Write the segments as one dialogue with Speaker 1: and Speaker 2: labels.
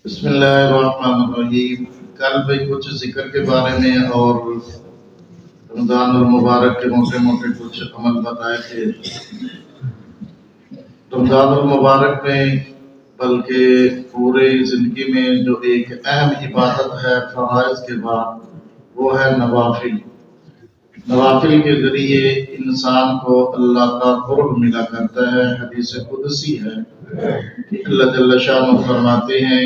Speaker 1: بسم اللہ الرحمن الرحیم۔ کل بھی کچھ ذکر کے بارے میں اور رمضان المبارک کے موٹے کچھ عمل بتائے تھے۔ رمضان المبارک میں بلکہ پورے زندگی میں جو ایک اہم عبادت ہے فرائض کے بعد، وہ ہے نوافل۔ نوافل کے ذریعے انسان کو اللہ کا قرب ملا کرتا ہے۔ حدیث قدسی ہے کہ اللہ جل شانہ فرماتے ہیں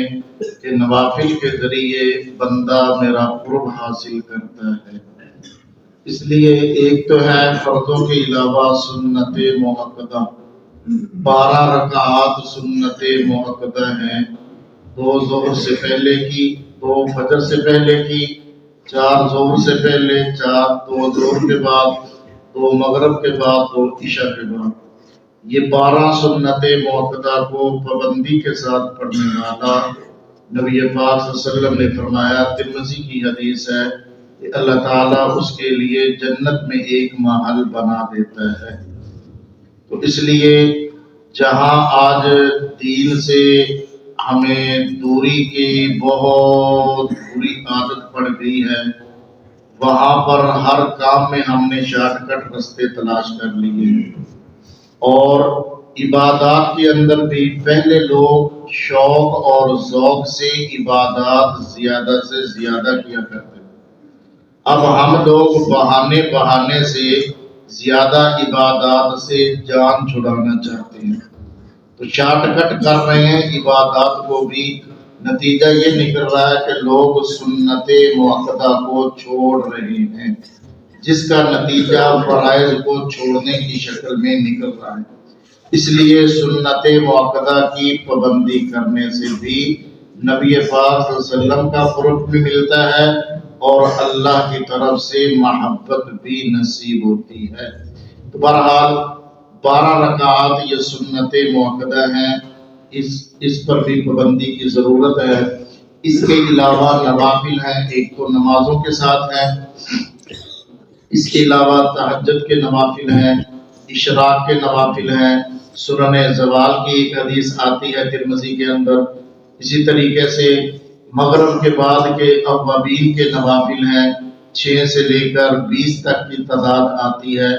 Speaker 1: کہ نوافل کے ذریعے بندہ میرا قرب حاصل کرتا ہے۔ اس لیے ایک تو ہے فرضوں کے علاوہ سنت مؤکدہ، 12 رکعات سنت مؤکدہ ہیں، 2 ظہر سے پہلے کی، 2 فجر سے پہلے کی، 4 ظہر سے پہلے، 2 ظہر کے بعد، 2 مغرب کے بعد، 2 عشاء کے بعد۔ یہ 12 سنت مؤکدہ کو پابندی کے ساتھ پڑھنے والا نبی پاک صلی اللہ علیہ وسلم نے فرمایا، ترمذی کی حدیث ہے کہ اللہ تعالیٰ اس کے لیے جنت میں ایک محل بنا دیتا ہے۔ تو اس لیے جہاں آج دین سے ہمیں دوری کی بہت بری عادت پڑ گئی ہے، وہاں پر ہر کام میں ہم نے شارٹ کٹ رستے تلاش کر لیے ہیں، اور عبادات کے اندر بھی پہلے لوگ شوق اور ذوق سے عبادات زیادہ سے زیادہ کیا کرتے ہیں۔ اب ہم لوگ بہانے سے زیادہ عبادات سے جان چھڑانا چاہتے ہیں، تو شارٹ کٹ کر رہے ہیں عبادات کو بھی۔ نتیجہ یہ نکل رہا ہے کہ لوگ سنت مؤکدہ کو چھوڑ رہے ہیں، جس کا نتیجہ فرائض کو چھوڑنے کی شکل میں نکل رہا ہے۔ اس لیے سنت مؤکدہ کی پابندی کرنے سے بھی نبی پاک صلی اللہ علیہ وسلم کا قرب بھی ملتا ہے اور اللہ کی طرف سے محبت بھی نصیب ہوتی ہے۔ تو بہرحال 12 رکعات یہ سنت مؤکدہ ہیں، اس پر بھی پابندی کی ضرورت ہے۔ اس کے علاوہ نوافل ہیں، ایک تو نمازوں کے ساتھ ہیں، اس کے علاوہ تہجد کے نوافل ہیں، اشراق کے نوافل ہیں، سنن زوال کی ایک حدیث آتی ہے ترمذی کے اندر۔ اسی طریقے سے مغرب کے بعد کے اوابین کے نوافل ہیں، 6 سے لے کر 20 تک کی تعداد آتی ہے،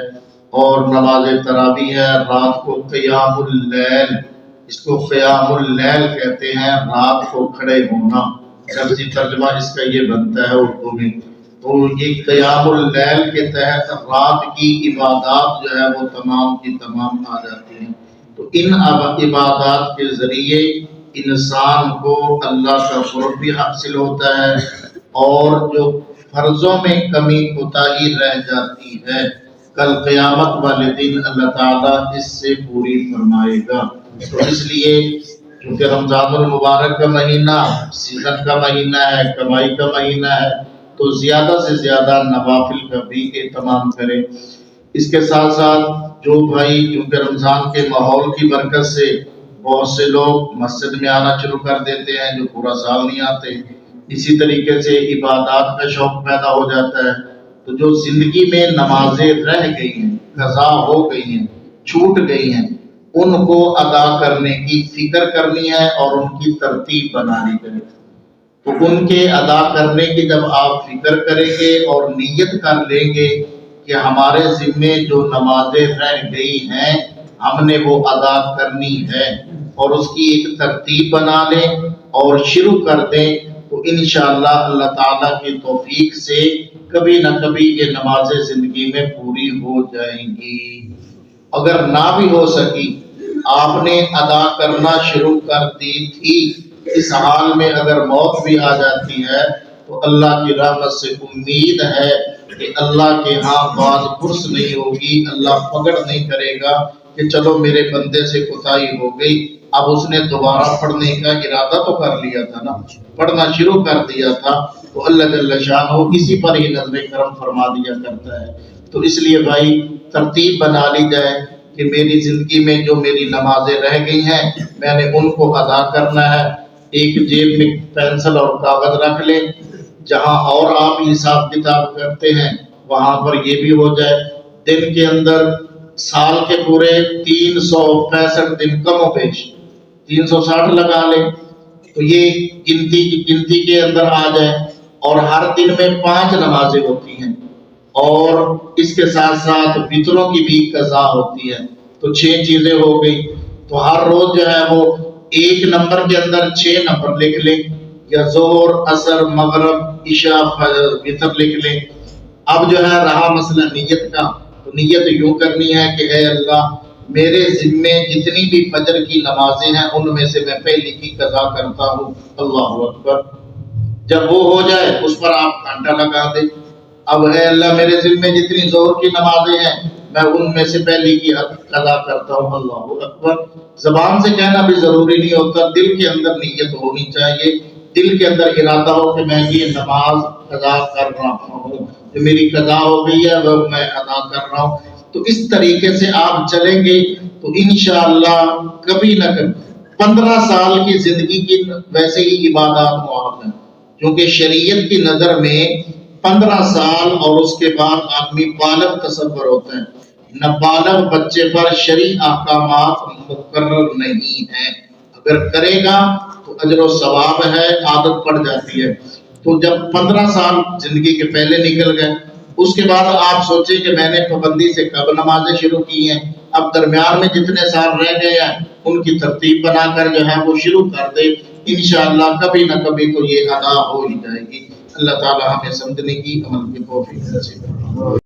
Speaker 1: اور نماز تراویح ہے، رات کو قیام اللیل، اس کو قیام اللیل کہتے ہیں، رات کو کھڑے ہونا، لفظی ترجمہ اس کا یہ بنتا ہے اردو میں۔ تو یہ قیام اللیل کے تحت رات کی عبادات جو ہے وہ تمام کی تمام آ جاتی ہیں۔ تو ان عبادات کے ذریعے انسان کو اللہ کا قرب بھی حاصل ہوتا ہے، اور جو فرضوں میں کمی کوتاہی رہ جاتی ہے، کل قیامت والے دن اللہ تعالیٰ اس سے پوری فرمائے گا۔ تو اس لیے کیونکہ رمضان المبارک کا مہینہ سیزن کا مہینہ ہے، کمائی کا مہینہ ہے، تو زیادہ سے زیادہ نوافل کا بھی اہتمام کریں۔ اس کے ساتھ ساتھ جو بھائی کیونکہ رمضان کے ماحول کی برکت سے بہت سے لوگ مسجد میں آنا شروع کر دیتے ہیں جو پورا سال نہیں آتے، اسی طریقے سے عبادات کا شوق پیدا ہو جاتا ہے، تو جو زندگی میں نمازیں رہ گئی ہیں، قضا ہو گئی ہیں، چھوٹ گئی ہیں، ان کو ادا کرنے کی فکر کرنی ہے اور ان کی ترتیب بنانی ہے۔ تو ان کے ادا کرنے کی جب آپ فکر کریں گے اور نیت کر لیں گے کہ ہمارے ذمے جو نمازیں رہ گئی ہیں ہم نے وہ ادا کرنی ہے، اور اس کی ایک ترتیب بنا لیں اور شروع کر دیں، تو انشاءاللہ اللہ تعالیٰ کی توفیق سے کبھی نہ کبھی یہ نمازیں زندگی میں پوری ہو جائیں گی۔ اگر نہ بھی ہو سکی، آپ نے ادا کرنا شروع کر دی تھی، اس حال میں اگر موت بھی آ جاتی ہے تو اللہ کی رحمت سے امید ہے کہ اللہ کے ہاں باز پرس نہیں ہوگی، اللہ پکڑ نہیں کرے گا کہ چلو میرے بندے سے کوتاہی ہو گئی، اب اس نے دوبارہ پڑھنے کا ارادہ تو کر لیا تھا نا، پڑھنا شروع کر دیا تھا، تو اللہ جل شانہ اسی پر ہی نظر کرم فرما دیا کرتا ہے۔ تو اس لیے بھائی ترتیب بنا لی جائے کہ میری زندگی میں جو میری نمازیں رہ گئی ہیں میں نے ان کو ادا کرنا ہے۔ ایک جیب میں پینسل اور کاغذ رکھ لیں، جہاں اور آپ حساب کتاب کرتے ہیں وہاں پر یہ بھی ہو جائے۔ دن کے اندر سال کے پورے 365 دن کم و بیش 360 لگا لیں تو یہ گنتی کے اندر آ جائے، اور ہر دن میں 5 نمازیں ہوتی ہیں، اور اس کے ساتھ ساتھ وطروں کی بھی قضا ہوتی ہے، تو 6 چیزیں ہو گئی۔ تو ہر روز جو ہے وہ ایک نمبر کے اندر 6 نمبر لکھ لیں، یا ظہر، عصر، مغرب، عشاء، وطر لکھ لیں۔ اب جو ہے رہا مسئلہ نیت کا، تو نیت یوں کرنی ہے کہ اے اللہ میرے ذمے جتنی بھی فجر کی نمازیں ہیں ان میں سے میں پہلی کی قضا کرتا ہوں۔ اللہ اکبر۔ جب وہ ہو جائے اس پر آپ گھنٹہ لگا دیں۔ اب اے اللہ میرے ذمے جتنی ظہر کی نمازیں ہیں میں ان میں سے پہلی کی قضا کرتا ہوں۔ اللہ اکبر۔ زبان سے کہنا بھی ضروری نہیں ہوتا، دل کے اندر نیت ہونی چاہیے، دل کے اندر ارادہ ہو کہ میں یہ نماز قضا کر رہا ہوں، جو میری قضا ہو گئی ہے وہ میں ادا کر رہا ہوں۔ تو اس طریقے سے آپ چلیں گے تو انشاءاللہ کبھی نہ کبھی 15 سال کی زندگی کی ویسے ہی عبادات معاف ہیں، کیونکہ شریعت کی نظر میں 15 سال اور اس کے بعد آدمی بالغ تصور ہوتا ہے۔ نابالغ بچے پر شرعی احکامات مقرر نہیں ہیں، اگر کرے گا تو اجر و ثواب ہے، عادت پڑ جاتی ہے۔ تو جب 15 سال زندگی کے پہلے نکل گئے، اس کے بعد آپ سوچیں کہ میں نے پابندی سے کب نمازیں شروع کی ہیں، اب درمیان میں جتنے سال رہ گئے ہیں ان کی ترتیب بنا کر جو ہے وہ شروع کر دے، انشاءاللہ کبھی نہ کبھی تو یہ ادا ہو ہی جائے گی۔ اللہ تعالی ہمیں سمجھنے کی، عمل کی توفیق نصیب فرمائے۔